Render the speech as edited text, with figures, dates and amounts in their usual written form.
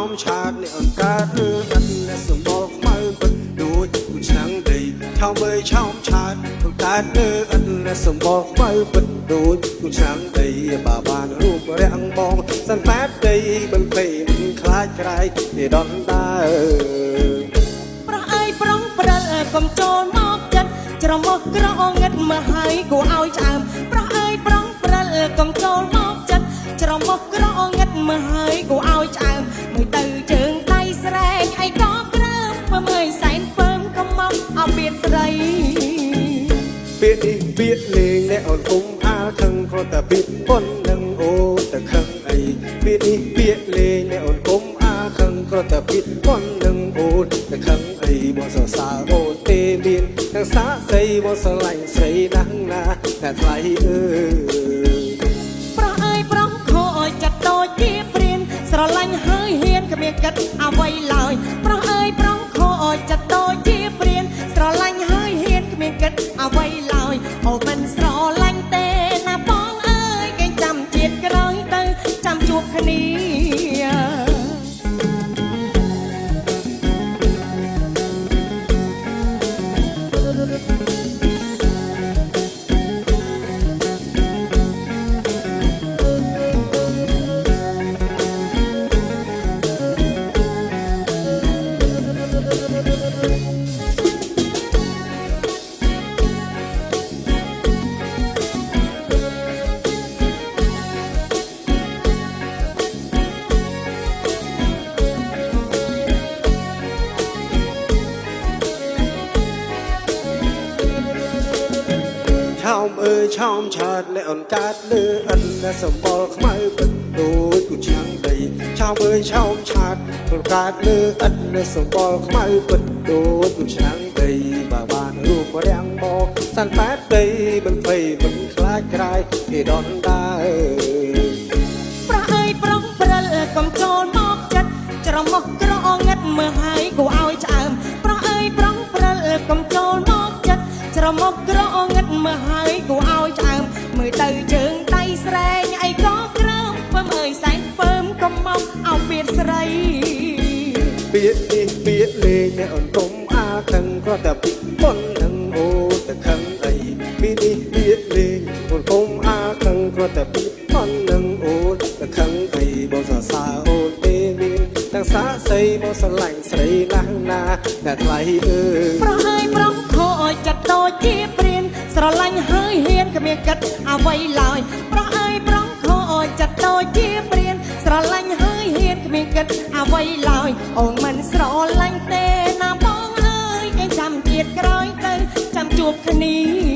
មឆាតនេះអនកើតឬអត់អ្នកសម្បល់ខ្មៅពិតដូចគូឆ្នាំងដីឆោមអើយឆោមឆាតអនកើតឬអត់អ្នកសម្បល់ខ្មៅពិតដូចគូឆ្នាំងដីបាបានរូបរាងបងសន្តាតដីមិនពេមិនខ្លាចក្រៃទេដនដើប្រោះអើយប្រុងព្រិលកុំចូលមកចិត្តច្រមុះក្រងឹតមកហើយគួរឲ្យឆ្អើមប្រោះអើយប្រុងព្រិលកុំចូលមកចិត្តច្រមុះក្រងឹតមកហើយគួរឲ្យឆ្អើមមួយទៅជើងដៃស្រែកអីក៏ក្រើមមើលមើលសែនពើមកុំមកអោបៀនស្រីពាក្យនេះពាក្យលេងអ្នកអូនគុំអាលខឹងព្រោះតែពាក្យប៉ុននឹងអូតែខឹងអីពាក្យនេះពាក្យលេងអ្នកអូនគុំអាលខឹងព្រោះតែពាក្យប៉ុននឹងអូតែខឹងអីមកសរសើរអូនទេមានទាំងសាស្រីមកស្រឡាញ់ស្រីណាស់ណាតែថ្លៃអើប្រោះអើយប្រុងខអើយចិត្តដូចជាព្រានស្រឡាញ់ហើយហ៊ានគ្មានគិតអ្វីឡើយប្រោះអើយប្រុងខអើយចិត្តដូចជាព្រានស្រឡាញ់ហើយហ៊ានគ្មានគិតអ្វីឡើយអូមិនស្រឡាញ់ទេណាបងអើយគេចាំជាតិក្រោយទៅចាំជួបគ្នាឆោមអើយឆោមឆាតអ្នកអូនកើតលើអិនអ្នកសម្បល់ខ្មៅពិតដូចគូឆ្នាំងដីឆោមអើយឆោមឆាតអូនកើតលើអិនអ្នកសម្បល់ខ្មៅពិតដូចគូឆ្នាំងដីបើបានរូបរាងបងសន្តាតដីមិនភ័យមិនខ្លាចក្រៃគេដនដើប្រោះអើយប្រុងព្រិលកុំចូលមកចិត្តច្រមុះក្រងឹតមើលហើយគួរឲ្យឆ្អើមប្រោះអើយប្រុងព្រិលកុំចូលមកចិត្តច្រមុះក្រងឹតមើលហើយគួរឲ្យឆ្អើមមើលទៅជើងដៃស្រែងអីក៏ក្រើមពើមអើយសែងពើមកុំមកអោបៀនស្រីពាក្យនេះពាក្យលេងអ្នកអូនគុំអាខឹងគ្រាន់តែពីប៉ុននឹងអូតែខឹងអីពាក្យនេះពាក្យលេងអូនគុំអាខឹងគ្រាន់តែពីប៉ុននឹងអូតែខឹងអីបងសរសើរអូនទេមានទាំងសាស្រីមកស្រឡាញ់ស្រីណាស់ណាតែថ្លៃអើប្រោះអើយប្រុងខអើយចិត្តដូចជាព្រានស្រឡាញ់ហើយហ៊ានគ្មានគិតអ្វីឡើយប្រោះអើយប្រុងខអើយចិត្តដូចជាព្រានស្រឡាញ់ហើយហ៊ានគ្មានគិតអ្វីឡើយអូនមិនស្រឡាញ់ទេណាបងអើយគេចាំជាតិក្រោយទៅចាំជួបគ្នា